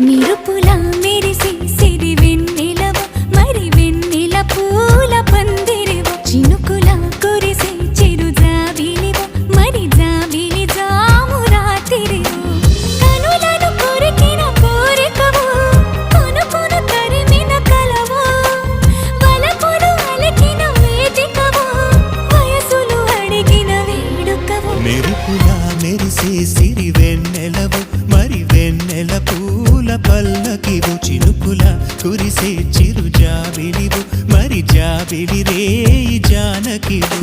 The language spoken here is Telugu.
నిరుపులా మెరిసి సిరి వెన్నెలవు మరి వెన్నెల పూల పందిరివు చినుకులా కురిసి చిరు జాబిలివు మరి జాబిలి జాము రాత్రివు కనులను కొరికిన కోరికవు కొనుకొను తరిమిన కలవు వలపులు అలికిన వేదికవు వయసులు అడిగిన వేడుకవు మెరుపులా మెరిసే సిరి వెన్నెలవు మరి వెన్నెల పూల పల్లకివు చినుకుల కురిసే చిరు జాబిలివు మరి జాబిలి రేయి జానకివు